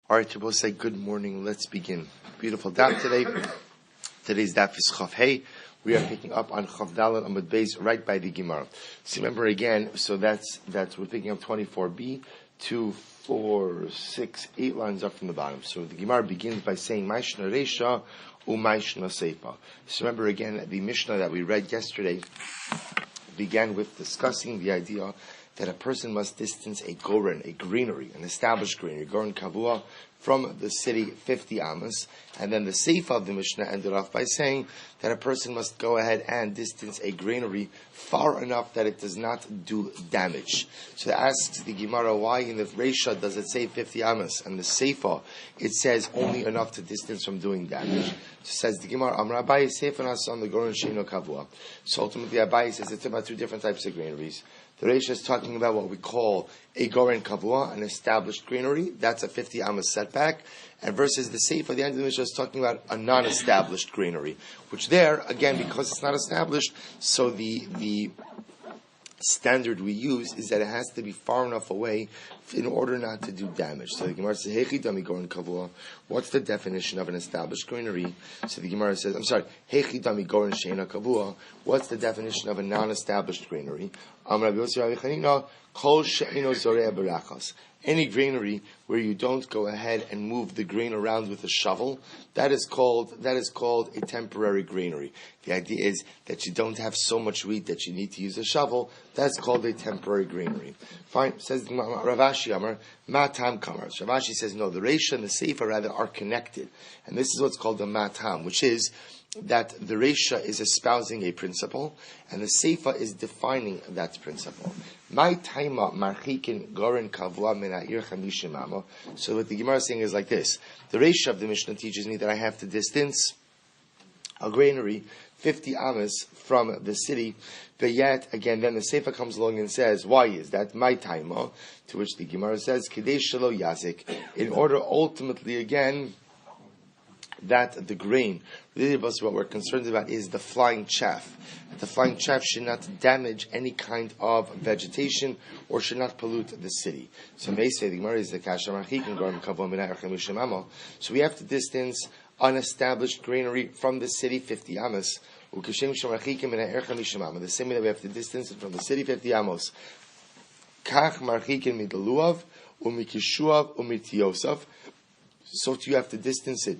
All right, you're supposed to say good morning. Let's begin. Beautiful daf today. Today's daf is Chav Hey. We are picking up on Chav Daled Amud Beis right by the Gemara. So remember again, so that's we're picking up 24b, 2, 4, 6, 8 lines up from the bottom. So the Gemara begins by saying Maishna Reisha u'Maishna Seifa. So remember again, the Mishnah that we read yesterday began with discussing the idea that a person must distance a goren, a greenery, an established greenery, goren kavua, from the city 50 amos. And then the Seifa of the Mishnah ended off by saying that a person must go ahead and distance a greenery far enough that it does not do damage. So it asks the Gemara, why in the Reisha does it say 50 amos, and the Seifa it says only enough to distance from doing damage? So it says the Gemara, Amar Abaye Seifanas on the goren sheino kavua. So ultimately Abaye says it's about two different types of greeneries. The Reisha is talking about what we call a goren kavua, an established greenery. That's a 50 amos setback. And versus the Seifa, the end of the Mishnah is talking about a non-established greenery, which there, again, because it's not established, so the standard we use is that it has to be far enough away in order not to do damage. So the Gemara says, Hechi dami goren kavua. What's the definition of an established greenery? So the Gemara says, Hechi dami goren sheina kavua. What's the definition of a non-established greenery? Any greenery where you don't go ahead and move the grain around with a shovel, that is called a temporary greenery. The idea is that you don't have so much wheat that you need to use a shovel. That's called a temporary greenery. Fine. Says Ravashi Amar, Matam Kamar. Ravashi says, no, the Reisha and the Seifa rather are connected. And this is what's called the Matam, which is that the Reisha is espousing a principle, and the Seifa is defining that principle. My taima marchikin goren kavua mena'ir chamishim amo. So what the Gemara is saying is like this: the Reisha of the Mishnah teaches me that I have to distance a granary 50 amos from the city, but yet again, then the Seifa comes along and says, "Why is that my taima?" To which the Gemara says, "Kidei shelo yazik," in order ultimately again that the grain, really what we're concerned about is the flying chaff. The flying chaff should not damage any kind of vegetation or should not pollute the city. So may say the Gemara is the kasha marchikin goren kavua mena'ir chamishim amo. So we have to distance unestablished greenery from the city 50 amos. Ukeshem shemarchikin mena'ir chamishim amo. The same way that we have to distance it from the city 50 amos. Kach marchikin midaluav umikishuav umitiosav. So too you have to distance it.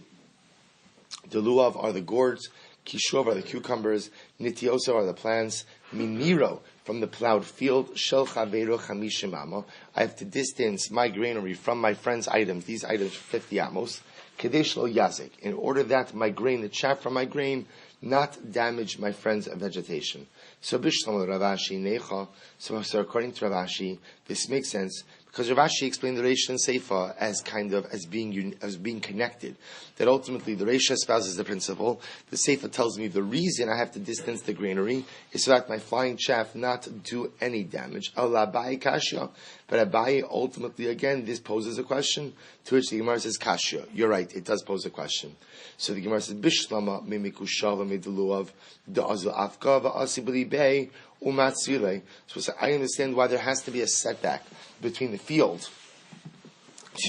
The luav are the gourds, kishuv are the cucumbers, nitiosa are the plants, miniro from the plowed field, shel chaveiro chamishim amo. I have to distance my granary from my friend's items, these items 50 amos, kadesh lo yazik, in order that my grain, the chaff from my grain, not damage my friend's vegetation. So bishlam Ravashi necha. So according to Ravashi, this makes sense because Ravashi explained the Reisha and Seifa as being connected. That ultimately the Reisha espouses the principle. The Seifa tells me the reason I have to distance the granary is so that my flying chaff not do any damage. Allah Abaye kashya. But Abaye ultimately again this poses a question. To which the Gemara says kashya. You're right, it does pose a question. So the Gemara says bishlama mimikushala midaluav da'azu afka va'asibli bay umatzile. So I understand why there has to be a setback between the field,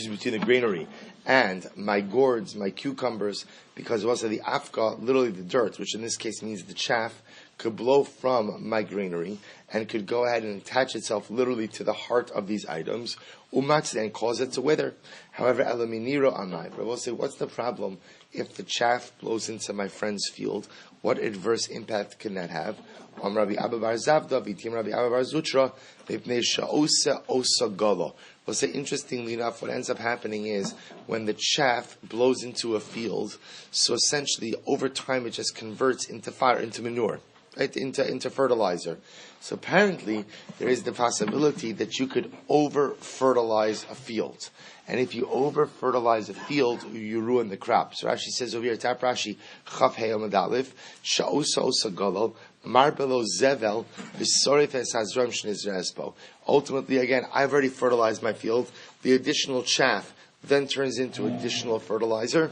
between the granary and my gourds, my cucumbers, because also the afka, literally the dirt, which in this case means the chaff, could blow from my granary and could go ahead and attach itself literally to the heart of these items, umatzile, and cause it to wither. However, elaminiro amai. But I will say, what's the problem if the chaff blows into my friend's field? What adverse impact can that have? Rabbi Abba bar Zavda, Vitim Rabbi Abba bar Zutra, Vipnei Sha'osa Osa Golo. We'll say, interestingly enough, what ends up happening is when the chaff blows into a field, so essentially over time it just converts into fire, into manure, right? Into fertilizer. So apparently there is the possibility that you could over-fertilize a field. And if you over-fertilize a field, you ruin the crop. So Rashi says over here, Tap Rashi, Chav Hei Amud Aleph, Sha'osa Osa Golo, Marbelo Zevel, V'sorif Es Hazram Shnizrespo. Ultimately, again, I've already fertilized my field. The additional chaff then turns into additional fertilizer.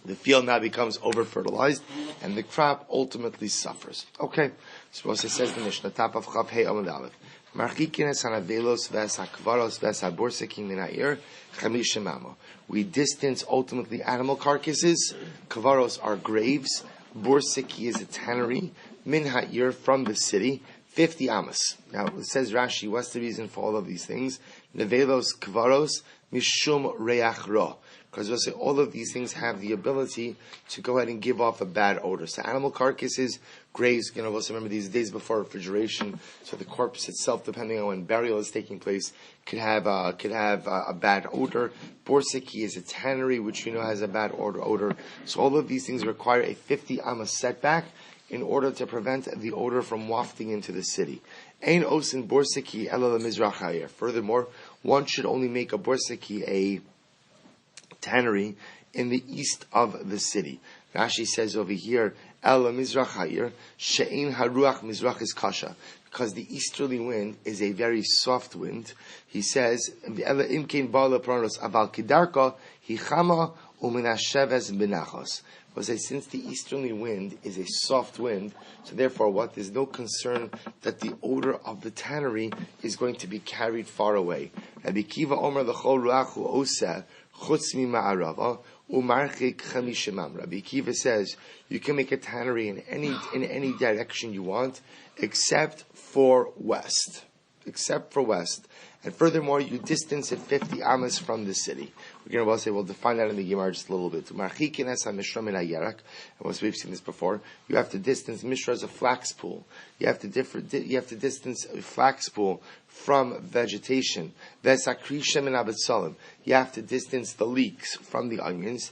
The field now becomes over-fertilized, and the crop ultimately suffers. Okay, so it says the Mishnah, top of Chav Hei Amud Aleph. We distance ultimately animal carcasses. Kvaros are graves. Borsiki is a tannery. Min ha'ir from the city. 50 amas. Now it says Rashi, what's the reason for all of these things? Nevelos kvaros mishum reach ra. Because we'll say all of these things have the ability to go ahead and give off a bad odor. So animal carcasses, graves, we'll also remember these days before refrigeration, so the corpse itself, depending on when burial is taking place, could have a bad odor. Borsiki is a tannery, which has a bad odor. So all of these things require a 50 amma setback in order to prevent the odor from wafting into the city. Ein osin borsiki ela mizrach. Furthermore, one should only make a borsiki, a tannery, in the east of the city. Rashi says over here, El Mizrach Ha'ir, She'ein Haruach Mizrach is Kasha, because the easterly wind is a very soft wind. He says, Ela Imkein Bala Pranos Aval Kidarka, Hichama Uminasheves Benachos. Because since the easterly wind is a soft wind, so therefore there's no concern that the odor of the tannery is going to be carried far away. Rabbi Kiva Omer L'chol Ruachu Oseh, Chutz mi ma'arava umarchik chamishimam. Rabbi Akiva says you can make a tannery in any direction you want, except for west. And furthermore, you distance it 50 amas from the city. We're going to say we'll define that in the Gemara just a little bit. And once we've seen this before, you have to distance Mishra as a flax pool. You have to distance a flax pool from vegetation. You have to distance the leeks from the onions.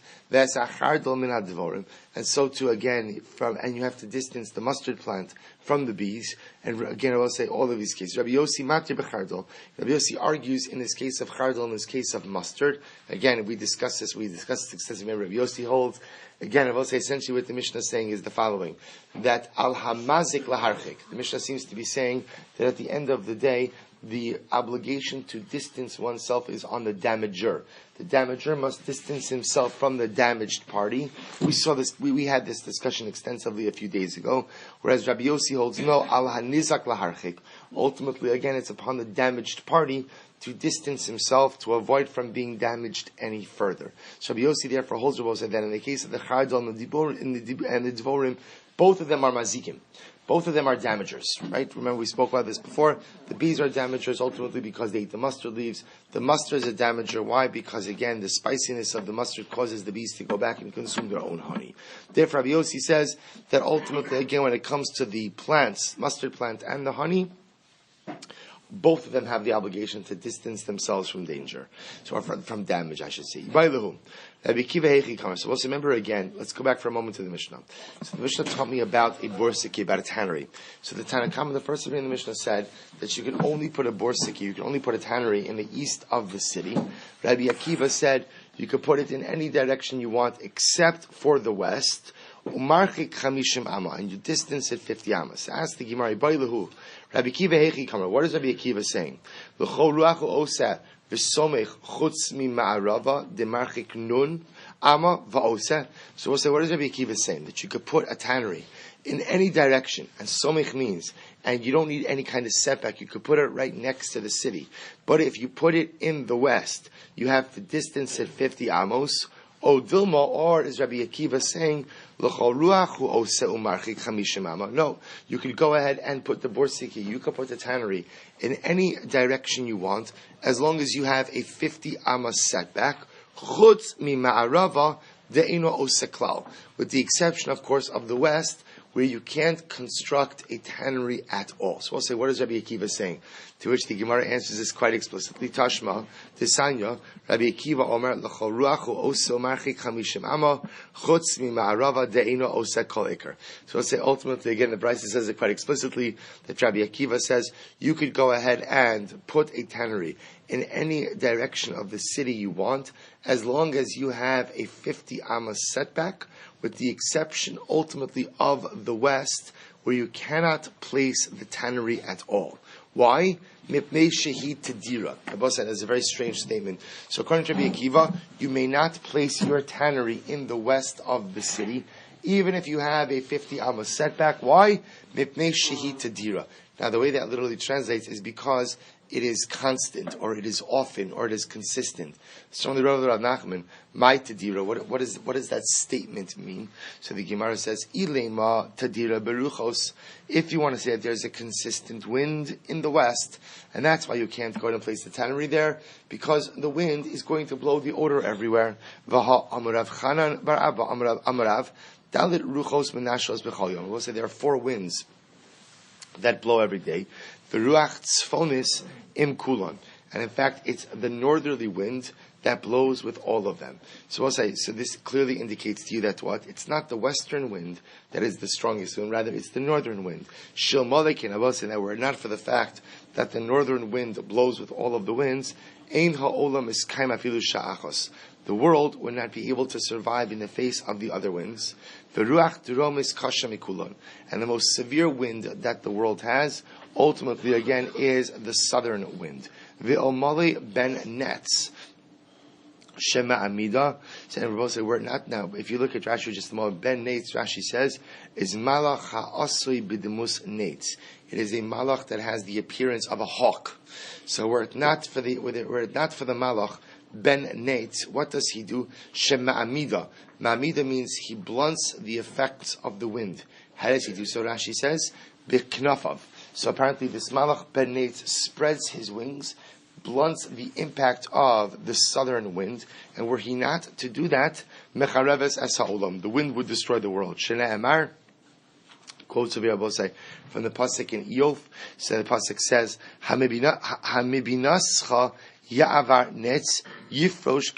And so too again and you have to distance the mustard plant from the bees. And again I will say all of these cases. Rabbi Yossi matir b'chardal. Rabbi Yossi argues in this case of chardal, in this case of mustard. Again, we discussed this extensively. Rabbi Yossi holds. Again, I will say essentially what the Mishnah is saying is the following: that al hamazik laharchik. The Mishnah seems to be saying that at the end of the day, the obligation to distance oneself is on the damager. The damager must distance himself from the damaged party. We saw this. We had this discussion extensively a few days ago. Whereas Rabbi Yossi holds no al hanizak laharchik. Ultimately, again, it's upon the damaged party to distance himself to avoid from being damaged any further. So Rabbi Yossi therefore holds that in the case of the chardal and the dvorim, both of them are mazikim. Both of them are damagers, right? Remember we spoke about this before. The bees are damagers ultimately because they eat the mustard leaves. The mustard is a damager. Why? Because again, the spiciness of the mustard causes the bees to go back and consume their own honey. Therefore, Rabbi Yossi says that ultimately, again, when it comes to the plants, mustard plant and the honey, both of them have the obligation to distance themselves from danger. So from damage, I should say. So let's remember again, let's go back for a moment to the Mishnah. So the Mishnah taught me about a borsiki, about a tannery. So the Tanakhama, the first of in the Mishnah said that you can only put a borsiki, you can only put a tannery in the east of the city. Rabbi Akiva said you could put it in any direction you want except for the west. Umarchik chamishim amma, and you distance it 50 amas. Ask the Gemara, Bailahu. Rabbi Akiva hechi kamer. What is Rabbi Akiva saying? L'chol ruachu oseh v'somech chutz mi ma'arava demarchik nun amma va'oseh. So we'll say, what is Rabbi Akiva saying? That you could put a tannery in any direction, and somech means, and you don't need any kind of setback. You could put it right next to the city. But if you put it in the west, you have to distance it 50 amos. O Dilma, or is Rabbi Akiva saying, no, you could go ahead and put the borsiki, you could put the tannery in any direction you want, as long as you have a 50 amma setback, chutz mi ma'arava de'ino oseklal, with the exception, of course, of the west, where you can't construct a tannery at all. So we'll say, what is Rabbi Akiva saying? To which the Gemara answers this quite explicitly. Tashma, Tisanya, Rabbi Akiva Omer, L'chol ruachu oso marchik chamishim amma, chutz mi ma'arava de'ino osek kol ikar. So we'll say, ultimately, again, the Brisa says it quite explicitly, that Rabbi Akiva says, you could go ahead and put a tannery in any direction of the city you want, as long as you have a 50 amma setback, with the exception, ultimately, of the west, where you cannot place the tannery at all. Why? Mipnei shehid tedira. Abba said that's a very strange statement. So according to Rabbi Akiva, you may not place your tannery in the west of the city, even if you have a 50 amma setback. Why? Mipnei shehi tadira. Now, the way that literally translates is because it is constant, or it is often, or it is consistent. So on the Rav Nachman, my tadira, what does that statement mean? So the Gemara says, Ilema tadira beruchos. If you want to say that there's a consistent wind in the west, and that's why you can't go ahead and place the tannery there, because the wind is going to blow the odor everywhere. Vaha amarav chanan bar abba amarav dalit ruchos menashos b'chol yom. We'll say there are 4 winds that blow every day. The ruach tzfonis im kulon, and in fact, it's the northerly wind that blows with all of them. So we'll say, so this clearly indicates to you that what? It's not the western wind that is the strongest wind, rather it's the northern wind. Shil malekin, I will say that were it not for the fact that the northern wind blows with all of the winds, ein ha'olam is kaim afilu sha'achos. The world would not be able to survive in the face of the other winds. The ruach durom is kasha mikulon, and the most severe wind that the world has, ultimately again, is the southern wind. V'omali ben netz. Shema Amida. So we're both say we're not now. If you look at Rashi just a moment, Ben Nates, Rashi says, is Malach ha'asui b'demus Nates. It is a malach that has the appearance of a hawk. So were it not for the malach, Ben Nates, what does he do? Shema Amida. Ma'amida means he blunts the effects of the wind. How does he do so? Rashi says, B'knafav. So apparently this malach Ben Nates spreads his wings, blunts the impact of the southern wind, and were he not to do that, mechareves es ha'olam, the wind would destroy the world. Shenei Amar, quotes of Yabosai from the pasuk in Iyov. So the pasuk says, "Hamibinascha ya'avar netz yifros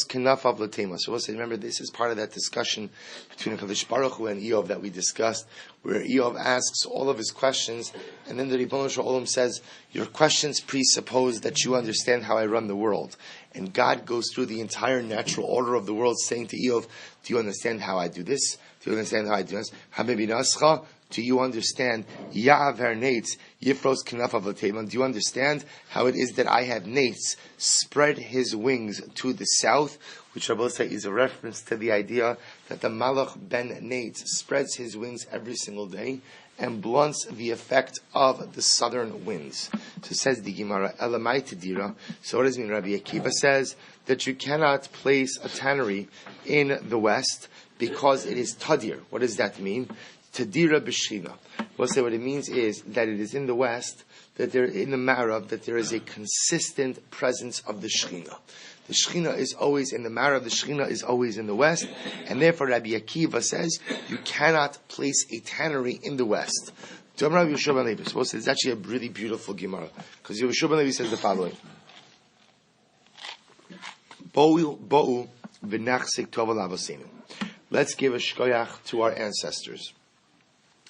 kenafav l'tema." So we'll say, remember, this is part of that discussion between Hakadosh Baruch Hu and Iyov that we discussed, where Iyov asks all of his questions, and then the Ribono Shel Olam says, "Your questions presuppose that you understand how I run the world." And God goes through the entire natural order of the world, saying to Iyov, "Do you understand how I do this? Do you understand how I do this? Hamibinascha, do you understand? Ya'avar netz yifros kenafav l'tema. Do you understand how it is that I have Nates spread his wings to the south?" Which I will say is a reference to the idea that the Malach Ben Nates spreads his wings every single day and blunts the effect of the southern winds. So says the Gemara, Elamai Tadira. So what does it mean? Rabbi Akiva says that you cannot place a tannery in the west because it is Tadir. What does that mean? Tadira b'shchina. We'll say what it means is that it is in the west, that there in the Ma'arav, that there is a consistent presence of the Shechina. The Shechina is always in the Ma'arav, the Shechina is always in the west, and therefore Rabbi Akiva says you cannot place a tannery in the west. To Rabbi Yeshua ben Levi, so it's actually a really beautiful Gemara, because Yeshua ben Levi says the following: Bo'u v'nachzik tov al avosenu. Let's give a shkoyach to our ancestors.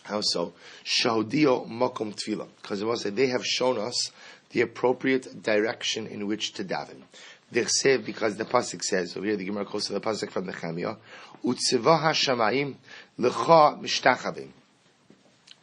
How so? Shahodio makom tefillah, because they have shown us the appropriate direction in which to daven. Because the pasuk says over here, the Gemara quotes the pasuk from Nehemiah, "Utzivah hashamayim lecha mishtachavim."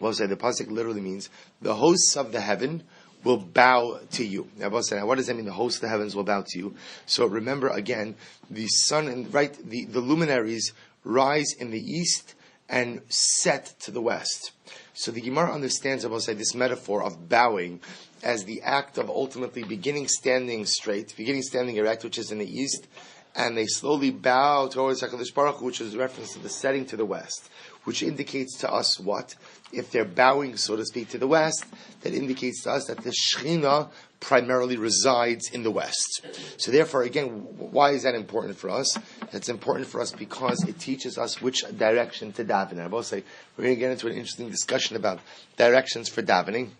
Well, say the pasuk literally means the hosts of the heaven will bow to you. Now, what does that mean? The hosts of the heavens will bow to you. So remember again, the sun and the luminaries rise in the east and set to the west. So the Gemara understands, I will say, this metaphor of bowing as the act of ultimately beginning standing erect, which is in the east, and they slowly bow towards HaKadosh Baruch Hu, which is a reference to the setting to the west, which indicates to us what? If they're bowing, so to speak, to the west, that indicates to us that the Shechina primarily resides in the west. So therefore, again, why is that important for us? That's important for us because it teaches us which direction to daven. And I will say, we're going to get into an interesting discussion about directions for davening.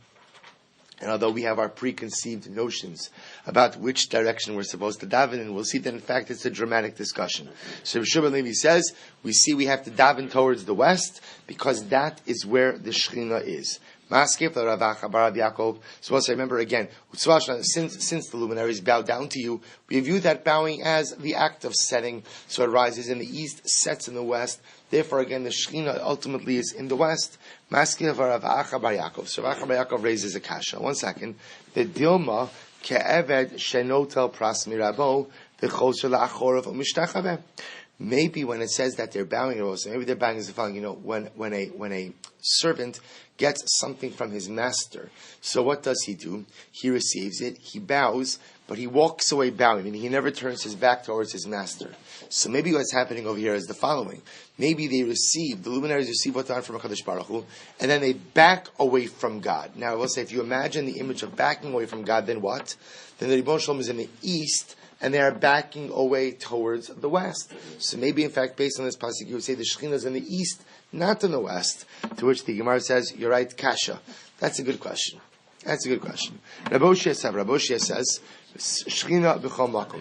And although we have our preconceived notions about which direction we're supposed to daven in, we'll see that in fact it's a dramatic discussion. So Rabbi Shmuel Silber says, we have to daven towards the west because that is where the Shechina is. So also remember again, since the luminaries bow down to you, we view that bowing as the act of setting. So it rises in the east, sets in the west. Therefore, again, the Shechina ultimately is in the west. So Rav Acha bar Yaakov raises a kasha. 1 second. The Dilma ke'eved shenotel pras mirabo Maybe when it says that they're bowing, maybe they're bowing is the following. When a servant gets something from his master, so what does he do? He receives it, he bows, but he walks away bowing, meaning he never turns his back towards his master. So maybe what's happening over here is the following. Maybe the luminaries receive what's on from HaKadosh Baruch Hu, and then they back away from God. Now I will say, if you imagine the image of backing away from God, then what? Then the Ribbon Shalom is in the east, and they are backing away towards the west. So maybe, in fact, based on this pasuk, you would say the Shekhinah is in the east, not in the west. To which the Gemara says, "You're right, Kasha." That's a good question. Rabbi Shmuel says, "Shekhinah b'chol makom."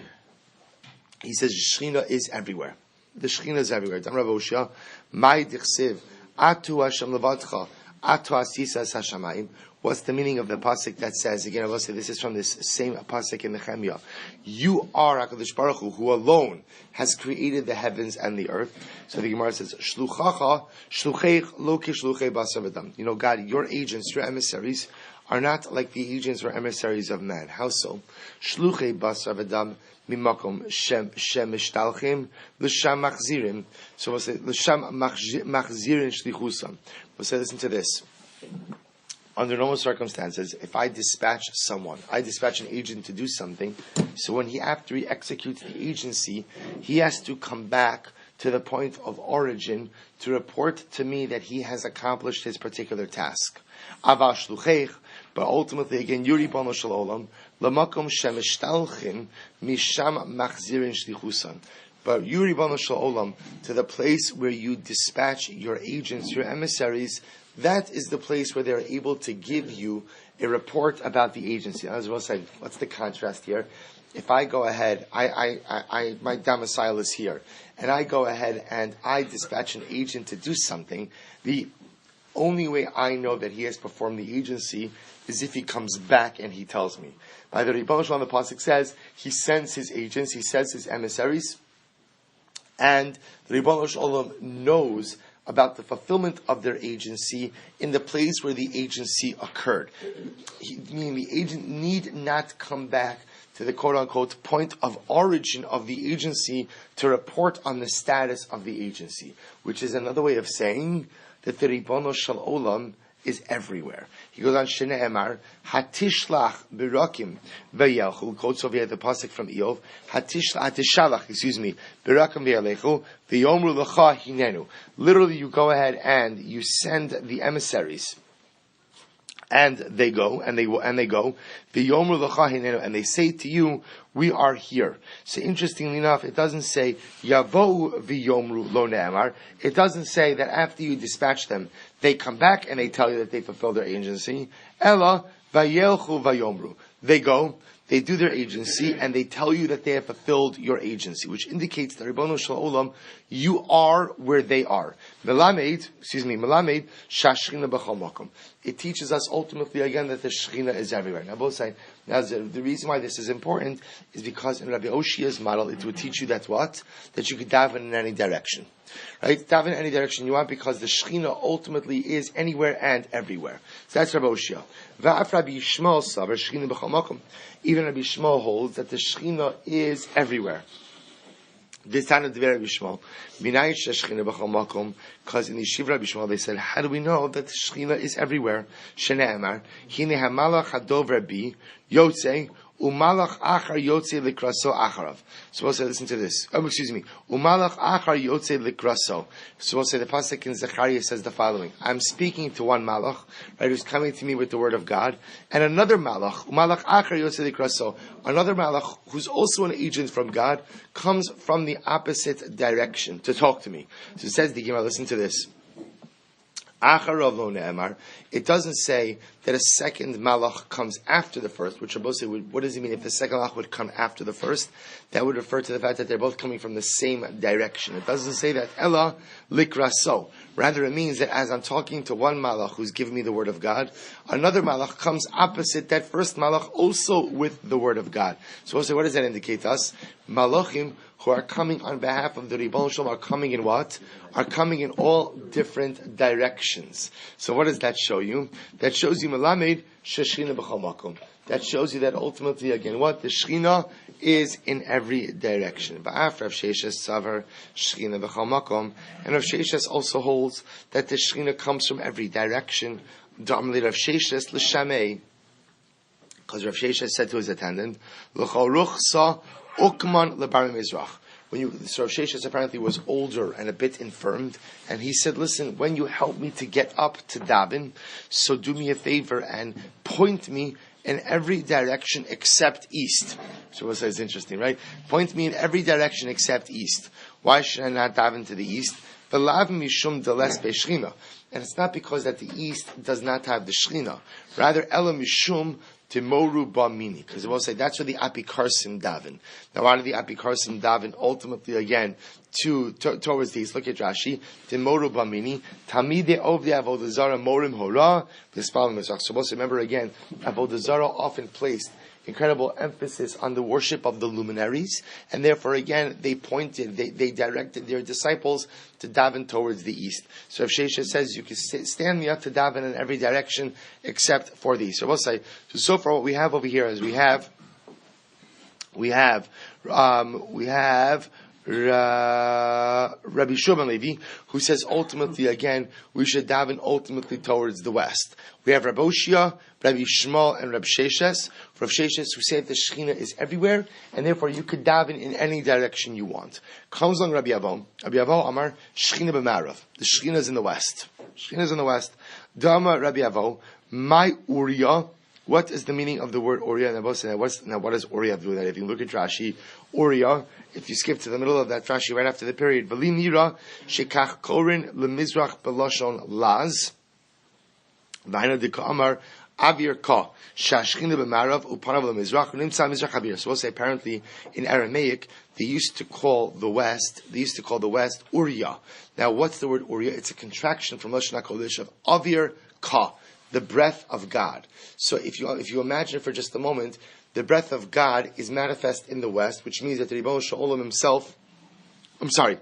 He says Shekhinah is everywhere. The Shekhinah is everywhere. Rabbi Shmuel, "Mai dichsiv atu Hashem levadcha atu asisas hashamayim." What's the meaning of the pasuk that says, again, I will say this is from this same pasuk in Nehemiah, you are HaKadosh Baruch Hu, who alone has created the heavens and the earth. So the Gemara says, Shluchacha, Shlucheich, Lo Kishluchei Basar V'dam. God, your agents, your emissaries, are not like the agents or emissaries of man. How so? Shluchei Basar V'dam, Mimakom Shem Mishtalchim, L'sham Machzirim. So we'll say, L'sham Machzirin Shlichusam. We'll say, listen to this. Under normal circumstances, if I dispatch an agent to do something, so when after he executes the agency, he has to come back to the point of origin to report to me that he has accomplished his particular task. But ultimately, again, Yuri Bono Shel Olam, Lamakom Shemishtalchin, Misham Machzirin Shlichusan. But Yuri Bono Shel Olam, to the place where you dispatch your agents, your emissaries, that is the place where they're able to give you a report about the agency. As well say, what's the contrast here? If I go ahead, my domicile is here, and I go ahead and I dispatch an agent to do something, the only way I know that he has performed the agency is if he comes back and he tells me. By the Ribbon Shalom, the pasuk says, he sends his agents, he sends his emissaries, and the Ribbon Shalom knows about the fulfillment of their agency in the place where the agency occurred. Meaning the agent need not come back to the quote-unquote point of origin of the agency to report on the status of the agency, which is another way of saying that the Ribono Shel Olam is everywhere. He goes on, Shene'emar, Hatishlach Birakim V'yelchu, quotes over here the pasuk from Eov, Hatishalach, Birakim V'yelechu, V'yomru L'cha Hinenu. Literally, you go ahead and you send the emissaries, and they go, and they go, V'yomru L'cha Hinenu, and they say to you, we are here. So interestingly enough, it doesn't say Yavo v'yomru lo ne'amar. It doesn't say that after you dispatch them, they come back and they tell you that they fulfilled their agency. Ella vayelchu vayomru. They go, they do their agency, and they tell you that they have fulfilled your agency, which indicates that Ribono Shel Olam, you are where they are. Melamed, shashchina b'chol makom. It teaches us ultimately again that the Shekhinah is everywhere. Now both sides. Now the reason why this is important is because in Rabbi Oshia's model it would teach you that what? That you could daven in any direction. Right? Daven in any direction you want because the Shekhinah ultimately is anywhere and everywhere. So that's Rabbi Oshia. Va'af Rabbi Shmuel Silber, Shekhinah b'chol makom. Even Rabbi Shmuel holds that the Shekhinah is everywhere. This time of the Rabbi Shmuel, because in the Yeshiva Rabbi Shmuel they said, how do we know that the Shekhinah is everywhere? Shene'emar, hine hamalach hadov Rabbi Yotzei umalach achar Yotzei likraso acharav. So we'll say, listen to this. Umalach achar Yotzei likraso. So we'll say the pasuk in Zechariah says the following: I'm speaking to one malach, right, who's coming to me with the word of God, and another malach, umalach achar Yotzei likraso, another malach who's also an agent from God, comes from the opposite direction to talk to me. So it says the Gemara, listen to this. It doesn't say that a second malach comes after the first, which Rabbi say, what does it mean if the second malach would come after the first? That would refer to the fact that they're both coming from the same direction. It doesn't say that Ella likraso. Rather, it means that as I'm talking to one malach who's giving me the word of God, another malach comes opposite that first malach also with the word of God. So we'll say, what does that indicate to us? Malachim who are coming on behalf of the Ribono Shel Olam are coming in what? Are coming in all different directions. So what does that show you? That shows you Melamed Sheshchina b'chol makom. that shows you that ultimately, again, what? The Shekhinah is in every direction. Ba'af Rav Sheshes Savar Shekhinah B'chal Makom. And Rav Sheshes also holds that the Shekhinah comes from every direction. Da'amli Rav Sheshes L'shamei. Because Rav Sheshes said to his attendant, L'chol ruchsa ukman lebar mizrach. So Rav Sheshes apparently was older and a bit infirmed, and he said, listen, when you help me to get up to daven, so do me a favor and point me in every direction except east. So what says interesting, right? Point me in every direction except east. Why should I not daven to the east? And it's not because that the east does not have the Shekhinah. Rather, Ela Mishum Timoru Bamini. Because it will say that's where the Apikarsim daven. Now, why do the Apikarsim daven ultimately again towards the east? Look at Rashi. Timoru Bamini. Tamide Ovdi Avodah Zarah Morim Hora. So let's remember again, Avodah Zarah often placed incredible emphasis on the worship of the luminaries, and therefore again they directed their disciples to daven towards the east. So if Shesha says you can stand me up to daven in every direction except for the east. So we'll say, so far what we have over here is we have Rabbi Shmuel Levi, who says ultimately again we should daven ultimately towards the west. We have Rabbi Oshia, Rabbi Shmuel, and Rabbi Sheshes. Rabbi Sheshes who said the Shekhinah is everywhere, and therefore you could daven in any direction you want. Comes along Rabbi Avo. Rabbi Avo Amar Shekhinah b'Marav. The Shekhinah is in the west. Shekhinah is in the west. Dama Rabbi Avo. My Uriah. What is the meaning of the word Uriah? Now, what does Uriah have to do with that? If you look at Rashi, Uriah, if you skip to the middle of that Rashi right after the period, V'li nira shekach korin lemizrach belashon laz, v'haina dika amar avir ka shashchina b'marav upanav lemizrach nimtza mizrach avir. So we'll say apparently in Aramaic they used to call the west Uriah. Now, what's the word Uriah? It's a contraction from Lashon HaKodesh of avir ka, the breath of God. So if you imagine for just a moment, the breath of God is manifest in the west, which means that the Ribono Shel Olam himself, I'm sorry,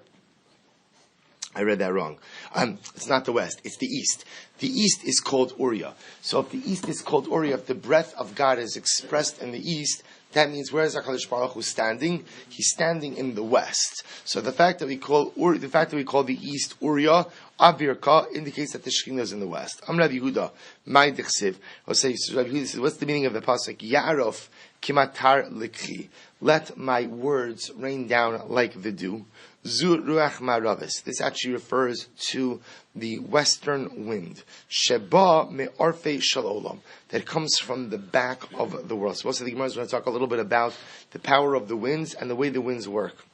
I read that wrong. It's not the west, it's the east. The east is called Uriah. So if the east is called Uriah, if the breath of God is expressed in the east, that means where is HaKadosh Baruch Hu standing? He's standing in the west. So the fact that we call the east Uriah, Avirka, indicates that the Shekhinah is in the west. I'm Rabbi Yehuda, my dichsiv. I'll say, Rabbi Yehuda says, what's the meaning of the pasuk? Ya'arof kimatar likhi. Let my words rain down like the dew. Zu ruach maravis. This actually refers to the western wind. Sheba me'orfei shel olam. That comes from the back of the world. So also the Gemara is going to talk a little bit about the power of the winds and the way the winds work.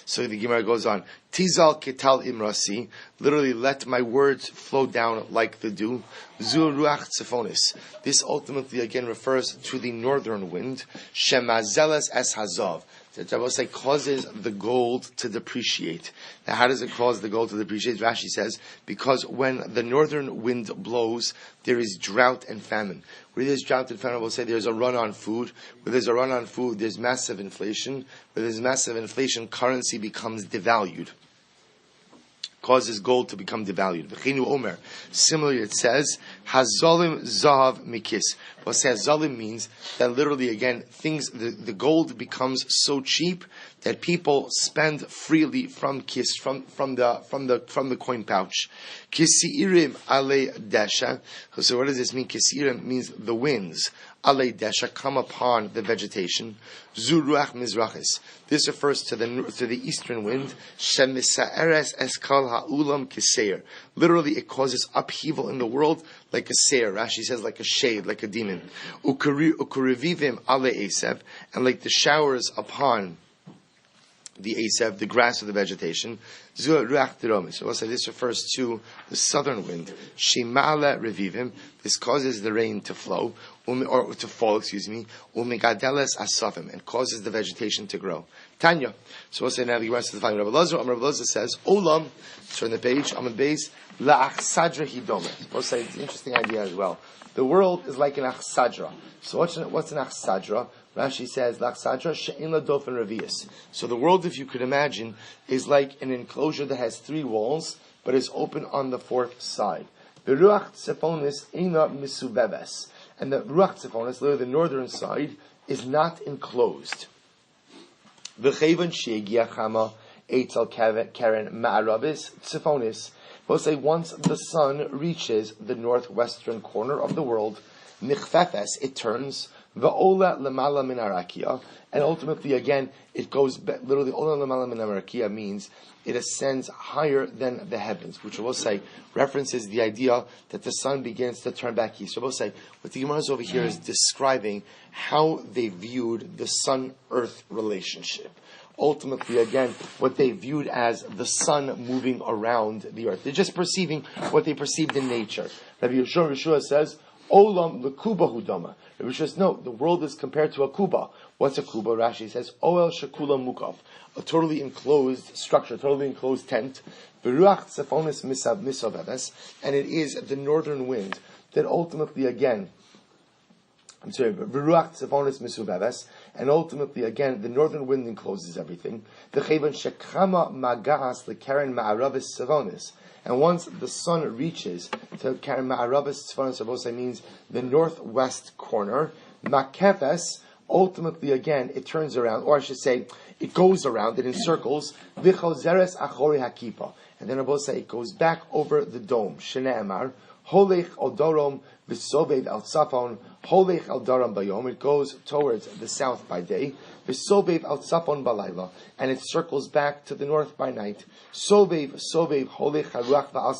So the Gemara goes on, Tizal ketal imrasi, literally let my words flow down like the dew. Zu ruach tzefonis. This ultimately again refers to the northern wind. Shemazeles es hazav. That I will say causes the gold to depreciate. Now, how does it cause the gold to depreciate? Rashi says, because when the northern wind blows, there is drought and famine. Where there's drought and famine, we'll say there's a run on food. Where there's a run on food, there's massive inflation. Where there's massive inflation, currency becomes devalued. Causes gold to become devalued. V'cheinu omer. Similarly, it says, Hazolim zahav mikis. What says Hazolim means that literally, again, the gold becomes so cheap that people spend freely from the coin pouch. Kisi'irim ale desha. So what does this mean? Kisi'irim means the winds. Ale desha come upon the vegetation. Zuruach mizrachis. This refers to the eastern wind. Shemisaeres eskal ha'ulam kiseir. Literally, it causes upheaval in the world like a seir. Rashi says like a shade, like a demon. Ukurivivim ale esev, and like the showers upon the Asev, the grass of the vegetation. So we'll say this refers to the southern wind. Shimala revivim. This causes the rain to flow, or to fall, Umigadeles asafim, and causes the vegetation to grow. Tanya. So we'll say now the rest of the following. Rabbi Loza says, Olam, turn the page, on the base, la'achsadra hidomet. We'll say it's an interesting idea as well. The world is like an achsadra. So what's an achsadra? Rashi says, L'achsadra she'in ladofen revius. So the world, if you could imagine, is like an enclosure that has 3 walls, but is open on the 4th side. Beruach tsefonis ina misubebes. and the Ruach Tzifonis, literally the northern side, is not enclosed. V'chevan she'egia chama eitel karen ma'arabis tzifonis. We'll say once the sun reaches the northwestern corner of the world, nichfefes, it turns, va'ola lemala min arakia, and ultimately again it goes back, literally ola lemala min arakia means it ascends higher than the heavens, which we'll say references the idea that the sun begins to turn back east. So we'll say what the Gemara is over here is describing how they viewed the sun-earth relationship. Ultimately, again, what they viewed as the sun moving around the earth. They're just perceiving what they perceived in nature. Rabbi Yeshua says, Olam lekuba hudama. Rabbi Yeshua says, no, the world is compared to a kuba. What's a kuba? Rashi says, Oel shekula mukav. A totally enclosed structure, totally enclosed tent. V'ruach tzefonis misaveves. And it is the northern wind that ultimately, again, V'ruach tzefonis misuveves, and ultimately, again, the northern wind encloses everything. The chevan shekrama magas lekaren ma'aravis tzefonis, and once the sun reaches to karen ma'aravis tzefonis, Rabosai means the northwest corner. Makefes, ultimately, again, it turns around, or I should say, it goes around, it encircles. V'chozeres achori hakipa, and then Rabosai it goes back over the dome. Shne'emar holech al dorom v'sobev al tzafon. Holech al daram bayom, it goes towards the south by day. V'sobev al tzafon balayla, and it circles back to the north by night. Sobev holech haruach v'al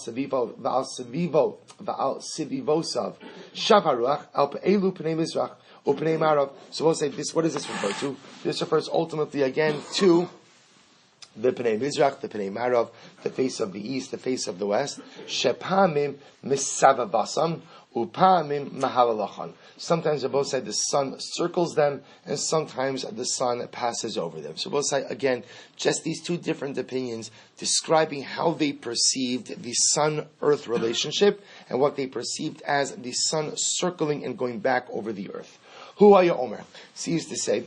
sivivosav shav haruach al pe'elu pnei mizrach u'pnei marav. So we'll say this. What does this refer to? This refers ultimately again to the Pnei Mizrach, the Pnei Marav, the face of the east, the face of the west. Shepamim misavavasam upamim mahalalachan. Sometimes both say the sun circles them, and sometimes the sun passes over them. So both say again, just these two different opinions describing how they perceived the sun-earth relationship and what they perceived as the sun circling and going back over the earth. Hu haya omer. So he used to say,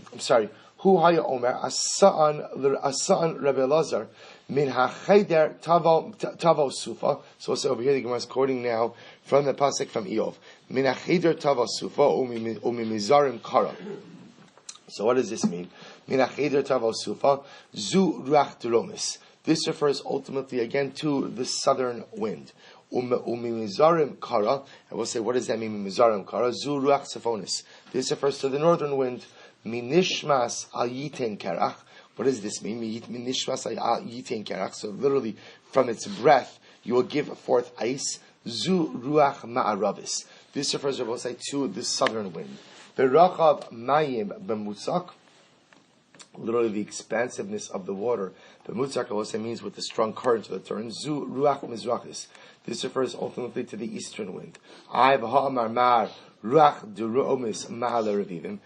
Hu haya omer asa'an Rebbe Elazar min ha'cheder tavo sufa. So over here the Gemara is quoting now from the pasuk from Eov. Min ha'cheder tavo sufa umimizarim kara. So what does this mean? Min ha'cheder tavo sufa zu ruach dromis. This refers ultimately again to the southern wind. Umimizarim kara. I will say, what does that mean? Umimizarim kara zu ruach tzefonis. This refers to the northern wind. Minishmas al yiten kerach. What does this mean? Minishmas al yiten kerach. So literally, from its breath, you will give forth ice. Zu ruach ma'aravis. This refers, I will say, to the southern wind. Berachav mayim b'mutzak. Literally, the expansiveness of the water. B'mutzak, I will say, means with the strong current of the turn. Zu ruach mizrachis. This refers ultimately to the eastern wind. Ay v'ha'amar mar ruach duromis ma'al revivim.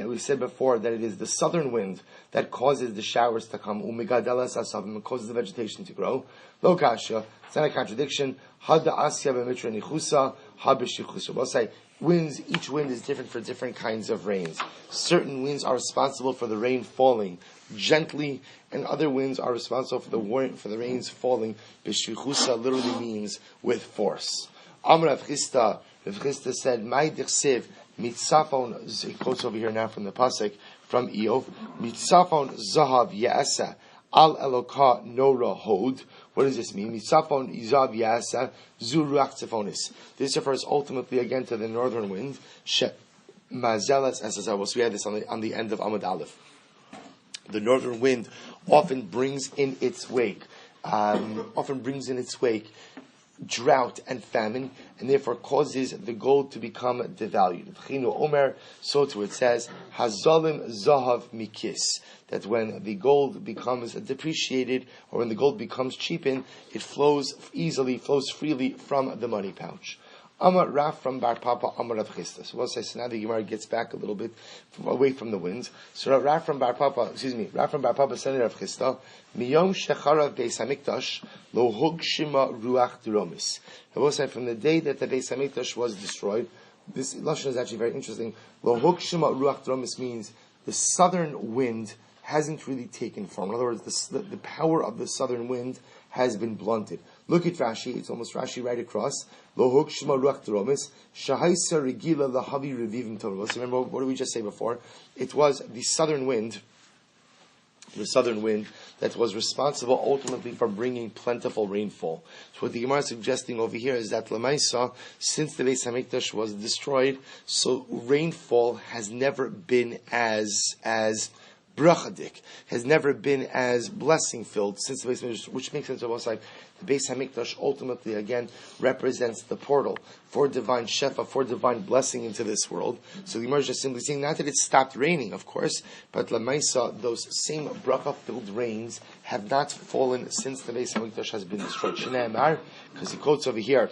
We said before that it is the southern wind that causes the showers to come. Umigadelas asavim, it causes the vegetation to grow. Lo kasha, it's not a contradiction. Hada asya b'mitra nichusa, ha b'shichusa. We'll say winds. Each wind is different for different kinds of rains. Certain winds are responsible for the rain falling gently, and other winds are responsible for the rains falling. B'shichusa literally means with force. Amar Rav Chisda said, "My dichsev." Mitzafon, he quotes over here now from the pasuk from Eov. Mitzafon zahav yasa al eloka nora hod. What does this mean? Mitzafon zahav yasa zu ruach tzefonis. This refers ultimately again to the northern wind. She mazelas esazavos. We had this on the end of Amud Aleph. The northern wind often brings in its wake drought and famine, and therefore causes the gold to become devalued. Chinu Omer, so too it says, Hazalim Zahav Mikis, that when the gold becomes depreciated, or when the gold becomes cheapened, it flows freely from the money pouch. Amar Raf from Bar Papa, Amar Rav Chisda. So we'll say, so now the Gemara gets back a little bit away from the winds. So Raf from Bar Papa said to Rav Chisda, Miyom Shecharav Beis Hamikdash Lo Hugshima Ruach Duromis. I will say, from the day that the Beis Hamikdash was destroyed, this lashon is actually very interesting. Lo Hugshima Ruach Duromis means the southern wind hasn't really taken form. In other words, the power of the southern wind has been blunted. Look at Rashi. It's almost Rashi right across. Lo hukshma ruach dromis shahaisa regila lahavi revivim tovos. Remember, what did we just say before? It was the southern wind that was responsible ultimately for bringing plentiful rainfall. So what the Gemara is suggesting over here is that Lamaisa, since the Beis Hamikdash was destroyed, so rainfall has never been as brachadik, has never been as blessing filled since the Beis Hamikdash, which makes sense on both sides. The Beis Hamikdash ultimately again represents the portal for divine shefa, for divine blessing into this world. So the Gemara is just simply saying not that it stopped raining, of course, but Lamaisa, those same bracha filled rains have not fallen since the Beis Hamikdash has been destroyed. Shneimar, because he quotes over here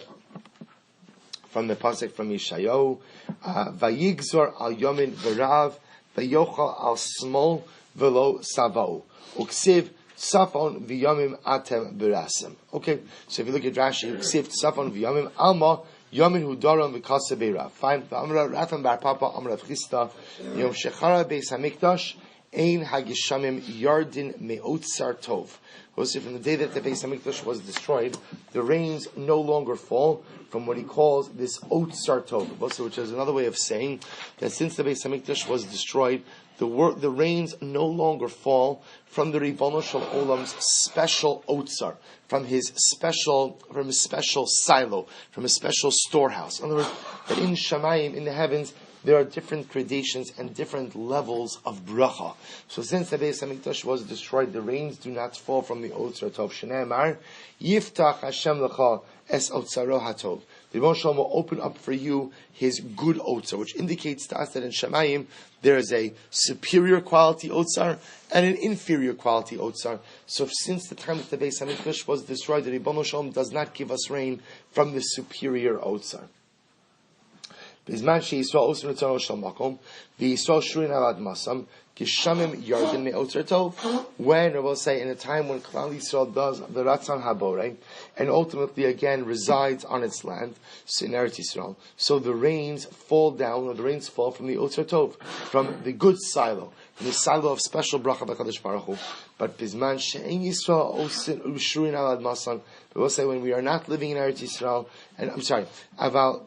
from the pasuk from Yeshayahu, Vayigzor al Yomin v'Rav, Vayochal al Smol v'lo Savo, Uksiv Safon v'yomim atem berasim. Okay, so if you look at Rashi, Uksiv Safon v'yomim alma Yomin hu daram v'kasa beira. Fine. V'amra Ratan bar Papa Amra Chista Yom Shechara Beis Hamikdash Ein Hagishamim Yardin Me'otzar Tov. Also, from the day that the Beis Hamikdash was destroyed, the rains no longer fall from what he calls this Otzar Tov. Also, which is another way of saying that since the Beis Hamikdash was destroyed, the rains no longer fall from the Ribono Shel Olam's special Otzar, from his special silo, from his special storehouse. In other words, that in Shamayim, in the heavens, there are different gradations and different levels of bracha. So since the Beis Hamikdash was destroyed, the rains do not fall from the Otzar Tov. Shneimar, Yiftach Hashem lecha es Otzaro hatov. The Rebbe Shalom will open up for you his good Otzar, which indicates to us that in Shamayim there is a superior quality Otzar and an inferior quality Otzar. So since the time that the Beis Hamikdash was destroyed, the Rebbe Shalom does not give us rain from the superior Otzar. Bizman sheYisrael osir ritzono shel makom, v'Yisrael shruin alad masam, kishamim yardin me'otzar tov. When, or we'll say, in a time when Klal Yisrael does the Ratzon Habore, and ultimately again resides on its land, so in Eretz Yisrael, so the rains fall down, or the rains fall from the Otzar Tov, from the good silo, from the silo of special bracha b'Kadosh Baruch Hu. But Bizman she'en Yisrael osir shruin alad masam, but we'll say when we are not living in Eretz Yisrael, and I'm sorry, Aval,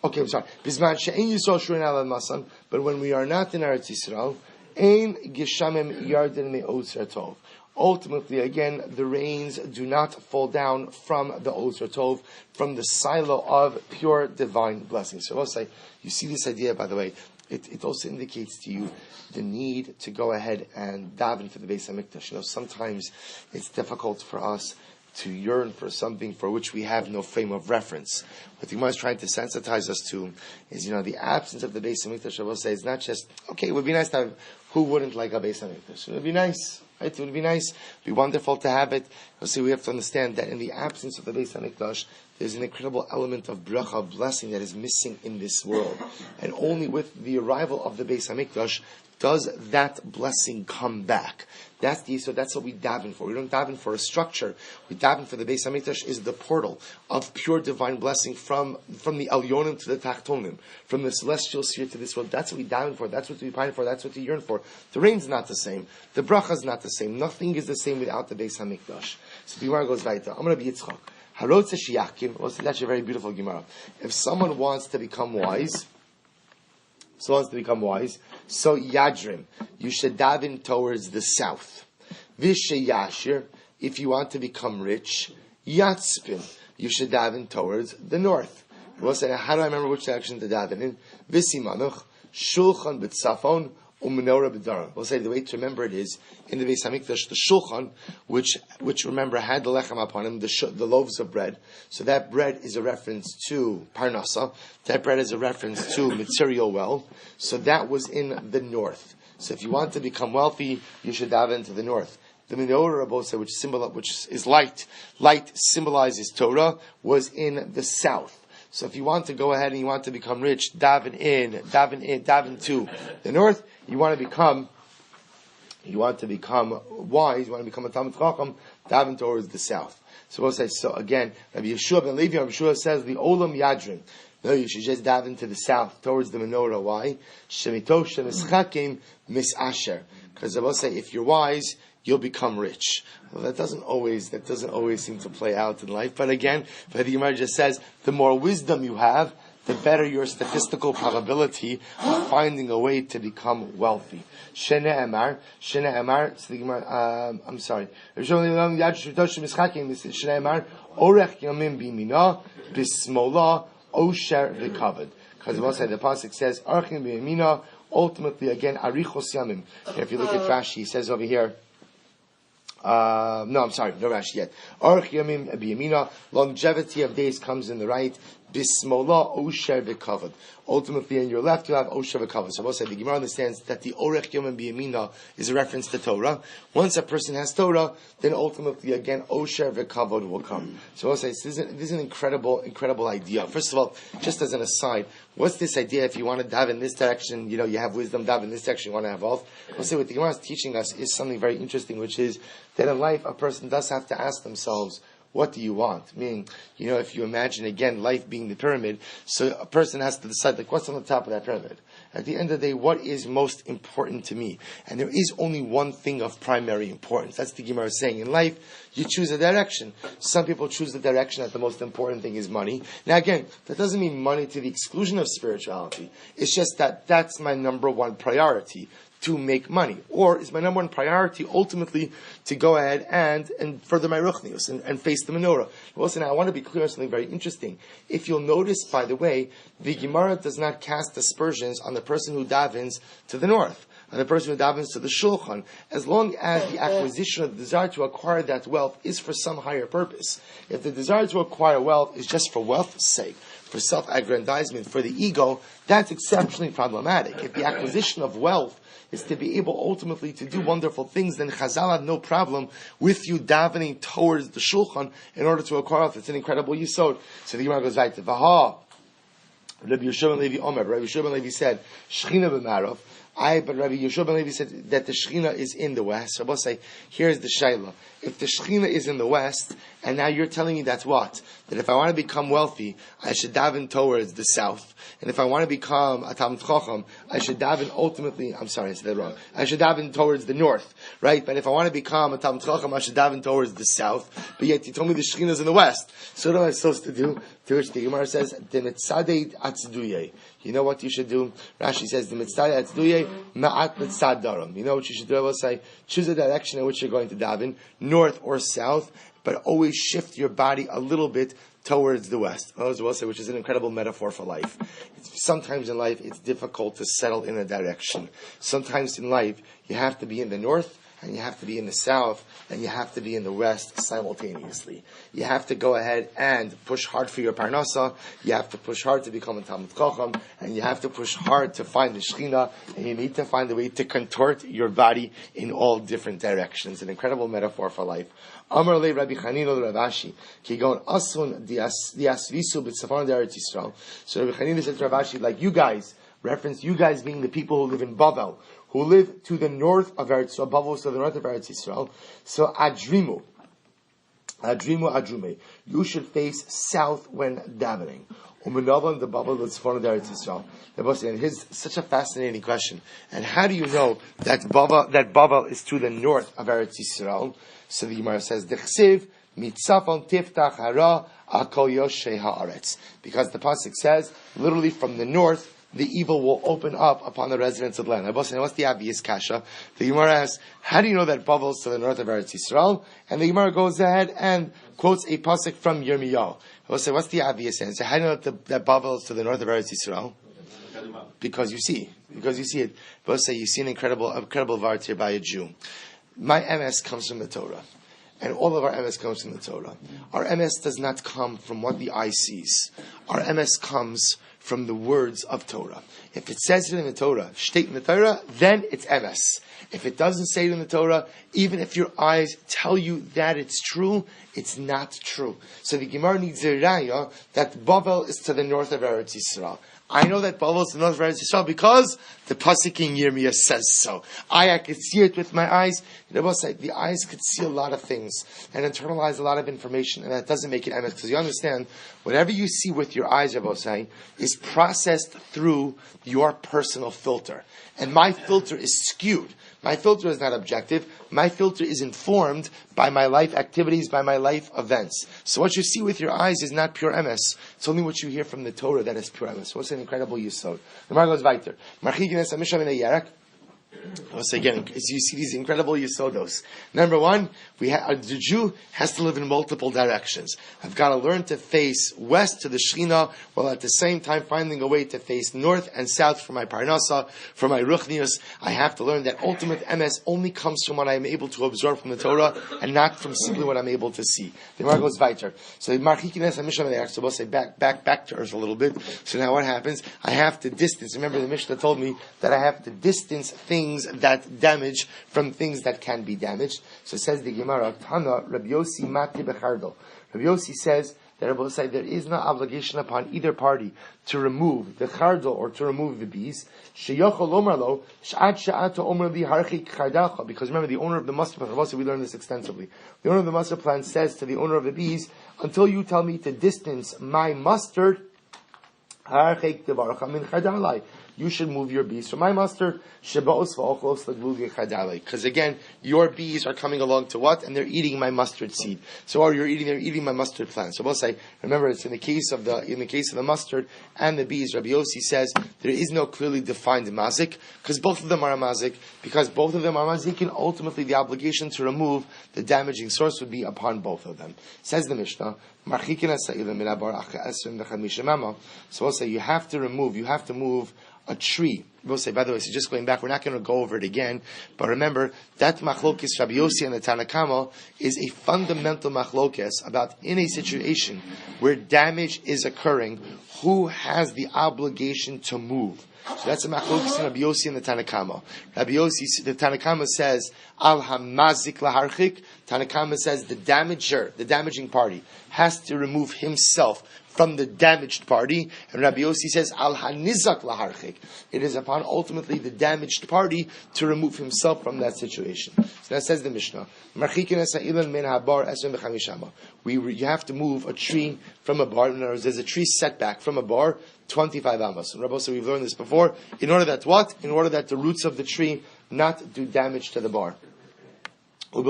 okay, I'm sorry. But when we are not in Eretz Yisrael, ultimately, again, the rains do not fall down from the Otzar Tov, from the silo of pure divine blessings. So I'll say, you see this idea, by the way, it also indicates to you the need to go ahead and daven for the Beis Hamikdash. You know, sometimes it's difficult for us to yearn for something for which we have no frame of reference. What the Gemara is trying to sensitize us to is, the absence of the Beis Hamikdash, I will say, is not just, okay, it would be nice to have, who wouldn't like a Beis Hamikdash? It would be nice, right? It would be nice, it would be wonderful to have it. See, we have to understand that in the absence of the Beis Hamikdash, there's an incredible element of bracha, blessing, that is missing in this world. And only with the arrival of the Beis Hamikdash does that blessing come back. That's what we daven for. We don't daven for a structure. We daven for the Beis Hamikdash is the portal of pure divine blessing from the Elyonim to the Tachtonim, from the celestial sphere to this world. That's what we daven for. That's what we pine for. That's what we yearn for. The rain's not the same. The bracha is not the same. Nothing is the same without the Beis Hamikdash. So the Gemara goes weiter. I'm going to be Yitzchak. Harotze shiyakim. Well, that's a very beautiful Gemara. If someone wants to become wise, so yadrim, you should daven towards the south. Vishayashir, if you want to become rich, yatspin, you should daven towards the north. We'll say, how do I remember which direction to daven in? Visimanuch, shulchan b'tzafon, u'menorah b'daram. We'll say the way to remember it is in the Beis Hamikdash, the shulchan, which remember had the lechem upon him, the loaves of bread. So that bread is a reference to parnasa. That bread is a reference to material wealth. So that was in the north. So if you want to become wealthy, you should daven to the north. The menorah, which is light symbolizes Torah, was in the south. So if you want to go ahead and you want to become rich, daven to the north. You want to become wise, you want to become a Talmid Chacham, daven towards the south. So we'll say, so again, Rabbi Yeshua ben Levi, Rabbi Yeshua says, the Olam Yadrim. No, you should just daven to the south, towards the menorah. Why? Shemito shemischakim misasher. Because I will say, if you're wise, you'll become rich. Well, that doesn't always seem to play out in life. But again, the Gemara just says, the more wisdom you have, the better your statistical probability of finding a way to become wealthy. Shene Emar, so the Gemara, I'm sorry. Shene Emar, Orech Yomim Bimina, Bismola, Osher V'Kavod. Because the pasuk says, Orech Yomim Bimina, ultimately again, Arichos Yamim. If you look at Rashi, he says over here, no Rashi yet. Orech Yamim B'Yamina, longevity of days comes in the right. Bismola Osher V'Kavod. Ultimately, on your left, you have Osher V'Kavod. So, the Gemara understands that the Orech Yomim B'Yamina is a reference to Torah. Once a person has Torah, then ultimately, again, Osher V'Kavod will come. So, this is an incredible idea. First of all, just as an aside, what's this idea? If you want to dive in this direction, you have wisdom, dive in this direction, you want to have wealth. What the Gemara is teaching us is something very interesting, which is that in life, a person does have to ask themselves, what do you want? Meaning, if you imagine, again, life being the pyramid, so a person has to decide, what's on the top of that pyramid? At the end of the day, what is most important to me? And there is only one thing of primary importance. That's the Gemara saying. In life, you choose a direction. Some people choose the direction that the most important thing is money. Now again, that doesn't mean money to the exclusion of spirituality. It's just that that's my number one priority, to make money. Or is my number one priority ultimately to go ahead and further my ruchnius and face the menorah? Listen, I want to be clear on something very interesting. If you'll notice, by the way, the Gemara does not cast aspersions on the person who davens to the north, on the person who davens to the shulchan, as long as the acquisition of the desire to acquire that wealth is for some higher purpose. If the desire to acquire wealth is just for wealth's sake, for self-aggrandizement, for the ego, that's exceptionally problematic. If the acquisition of wealth is to be able ultimately to do wonderful things, then Chazal had no problem with you davening towards the shulchan in order to acquire wealth. It's an incredible yisod. So the Gemara goes right to Vaha. Rabbi Yeshua ben Levi Omer. Rabbi Yeshua ben Levi said, Shechina b'Marov. But Rabbi Yeshua ben Levi said that the Shechina is in the west. Rabbi say, here's the Shaila. If the Shechina is in the west, and now you're telling me that's what? That if I want to become wealthy, I should daven towards the south. And if I want to become a Talmid Chacham, I should daven ultimately, I'm sorry, I said that wrong. I should daven towards the north, right? But if I want to become a Talmid Chacham, I should daven towards the south. But yet you told me the Shechina is in the west. So what am I supposed to do? To which the Gemara says, Demitzadei atzduye. You know what you should do? Rashi says, Demitzadei atzduye ma'at mitzad daram. You know what you should do? I will say, choose a direction in which you're going to daven, north or south, but always shift your body a little bit towards the west. Which is an incredible metaphor for life. Sometimes in life, it's difficult to settle in a direction. Sometimes in life, you have to be in the north, and you have to be in the south, and you have to be in the west simultaneously. You have to go ahead and push hard for your parnasa, you have to push hard to become a Talmid Chacham, and you have to push hard to find the Shechina, and you need to find a way to contort your body in all different directions. An incredible metaphor for life. Amar le Rabbi Chanina le Ravashi, ki gon asun diasvisu b'tzafon d'Eretz Yisrael. So Rabbi Chanina said to Ravashi, like you guys, reference you guys being the people who live in Bavel, who live to the north of Eretz Yisrael, Bavel is to the north of Eretz Yisrael. So adrume. You should face south when davening. Umenavan the Bavel that's front of Eretz Yisrael. And here's such a fascinating question. And how do you know that Bavel is to the north of Eretz Yisrael? So the Gemara says, Dechsiv mitzafon tiftach hara akol yoshei haaretz. Because the pasuk says, literally from the north, the evil will open up upon the residents of the land. What's the obvious kasha? The Gemara asks, how do you know that Bavel is to the north of Eretz Yisrael? And the Gemara goes ahead and quotes a pasuk from Yirmiyahu. What's the obvious answer? How do you know that Bavel is to the north of Eretz Yisrael? Because you see it. But you see an incredible vart here by a Jew. My MS comes from the Torah. And all of our MS comes from the Torah. Our MS does not come from what the eye sees. Our MS comes from the words of Torah. If it says it in the Torah, state in the Torah, then it's MS. If it doesn't say it in the Torah, even if your eyes tell you that it's true, it's not true. So the Gemara needs a raya that Bavel is to the north of Eretz Yisrael. I know that Bava is the north of Eretz Yisrael because the pasuk in Yirmiyah says so. I could see it with my eyes. The eyes could see a lot of things and internalize a lot of information, and that doesn't make it emes, because you understand, whatever you see with your eyes, Rabbi, is processed through your personal filter. And my filter is skewed. My filter is not objective. My filter is informed by my life activities, by my life events. So what you see with your eyes is not pure emes. It's only what you hear from the Torah that is pure emes. What's an incredible yisod. The Gemara goes weiter. Once again, you see these incredible yisodos. Number one, the Jew has to live in multiple directions. I've got to learn to face west to the Shechina, while at the same time finding a way to face north and south for my parnasa, for my ruchnius. I have to learn that ultimate emes only comes from what I am able to absorb from the Torah, and not from simply what I'm able to see. The Gemara goes weiter. So we'll say back to earth a little bit. So now what happens? I have to distance. Remember, the Mishnah told me that I have to distance things that damage from things that can be damaged. So it says the Gemara, Tana, Rabbi Yossi Mati Bechardo. Rabbi Yossi says that Rabbi say there is no obligation upon either party to remove the chardo or to remove the bees. Because remember, the owner of the mustard plant, we learned this extensively. The owner of the mustard plant says to the owner of the bees, until you tell me to distance my mustard, you should move your bees from my mustard. Because again, your bees are coming along to what? And they're eating my mustard seed. So they're eating my mustard plant. So we'll say, remember, it's in the case of the mustard and the bees, Rabbi Yossi says there is no clearly defined mazik, because both of them are a mazik, and ultimately the obligation to remove the damaging source would be upon both of them. Says the Mishnah, so we'll say you have to move a tree. We'll say, by the way, so just going back, we're not going to go over it again, but remember, that machlokes Rabbi Yossi and the Tanakama is a fundamental machlokes about in a situation where damage is occurring, who has the obligation to move. So that's a machlokes in Rabbi Yossi and the Tanakama. Rabbi Yossi, the Tanakama says, al hamazik laharchik. Tanakama says the damaging party, has to remove himself from the damaged party, and Rabbi Yossi says, al hanizak laharchik. It is upon ultimately the damaged party to remove himself from that situation. So that says the Mishnah. You have to move a tree from a bar. In other words, there's a tree setback from a bar, 25 amos. And Rabbi, so we've learned this before. In order that what? In order that the roots of the tree not do damage to the bar. And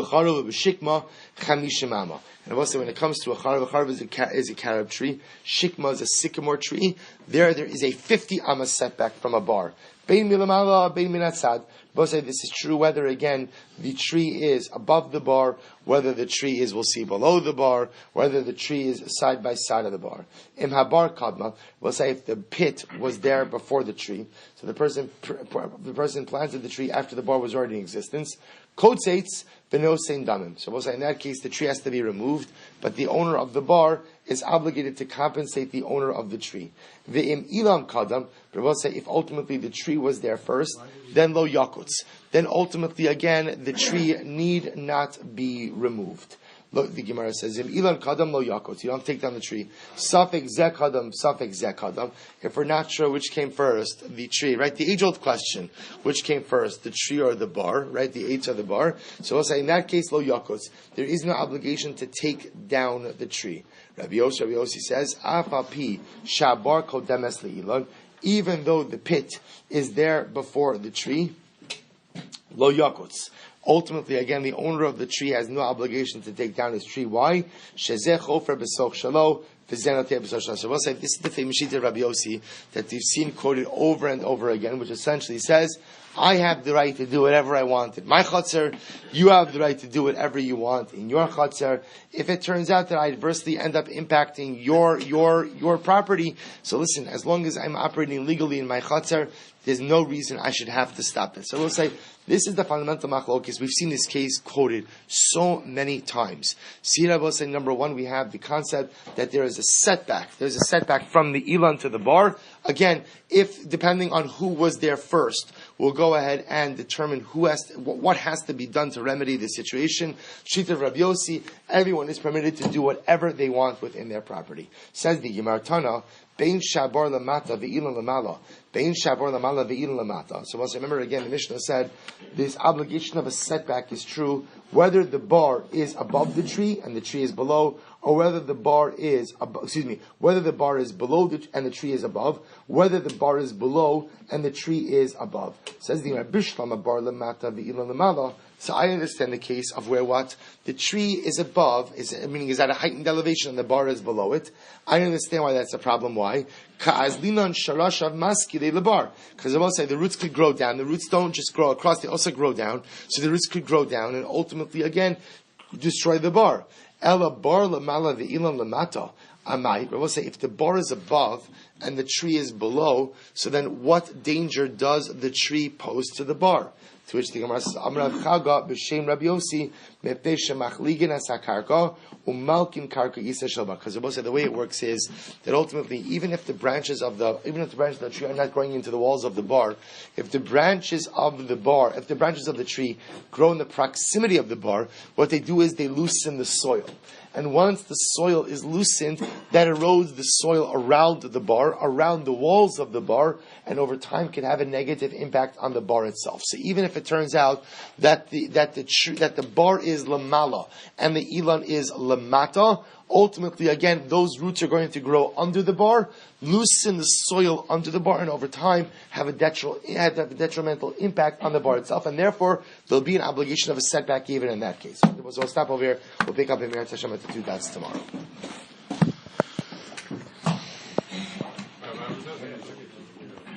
also, when it comes to a charav is a carob tree. Shikma is a sycamore tree. There is a 50 amma setback from a bar. Bein milamala, bein minatzad. Both say this is true whether, again, the tree is above the bar, whether the tree is, we'll see, below the bar, whether the tree is side by side of the bar. Im habar kadma, we'll say if the pit was there before the tree, so the person planted the tree after the bar was already in existence, kotzeitz v'nosein damim. So we'll say in that case the tree has to be removed, but the owner of the bar is obligated to compensate the owner of the tree. Ve'im ilam kadam, but we'll say if ultimately the tree was there first, then lo yakutz. Then ultimately again the tree need not be removed. Look, the Gemara says, "Im ilan kadam lo yakot." You don't take down the tree. Safek zeh kadam, safek zeh kadam. If we're not sure which came first, the tree, right? The age-old question: which came first, the tree or the bar? Right? The eitz or the bar. So we'll say in that case, lo yakot. There is no obligation to take down the tree. Rabbi Yossi says, "Afapi shabar kodemes leilan." Even though the pit is there before the tree, lo yakot. Ultimately, again, the owner of the tree has no obligation to take down his tree. Why? So we'll say this is the famous sheet of Rabbi Yossi that you've seen quoted over and over again, which essentially says, I have the right to do whatever I want in my chutzner. You have the right to do whatever you want in your chutzner. If it turns out that I adversely end up impacting your property, so listen, as long as I'm operating legally in my chutzner, there's no reason I should have to stop it. So we'll say, this is the fundamental machlokes. We've seen this case quoted so many times. See, I will say, number one, we have the concept that there is a setback. There's a setback from the ilan to the bar. Again, if, depending on who was there first, we'll go ahead and determine what has to be done to remedy the situation. Shita of Rabbi Yossi, everyone is permitted to do whatever they want within their property. Says the Gemara Tana, Bein shabar lamata ve'ilan lamala. Bein shabar lamala ve'ilan lamata. So once remember again, the Mishnah said this obligation of a setback is true whether the bar is above the tree and the tree is below, or whether the bar is whether the bar is below and the tree is above, whether the bar is below and the tree is above. Says the Rabbi Shmuel bar lamata ve'ilan lamala. So I understand the case of where what? The tree is above, meaning is at a heightened elevation and the bar is below it. I understand why that's a problem. Why? Because I will say the roots could grow down. The roots don't just grow across, they also grow down. So the roots could grow down and ultimately, again, destroy the bar. Ela bar lamala ve'ilan lamata. I will say if the bar is above and the tree is below, so then what danger does the tree pose to the bar? To which the Gemara says, Amrav Chaga b'shem Rabbi Yossi mepnei shemachligin as hakarka umalkin karka yisa shalba. Because the way it works is that ultimately, even if the branches of the tree are not growing into the walls of the bar, if the branches of the tree grow in the proximity of the bar, what they do is they loosen the soil. And once the soil is loosened, that erodes the soil around the bar, around the walls of the bar, and over time can have a negative impact on the bar itself. So even if it turns out that the bar is lamala and the ilan is lamata, ultimately, again, those roots are going to grow under the bar, loosen the soil under the bar, and over time have a detrimental impact on the bar itself, and therefore there'll be an obligation of a setback even in that case. So we'll stop over here. We'll pick up in Meretz Hashem at the 2 dots tomorrow.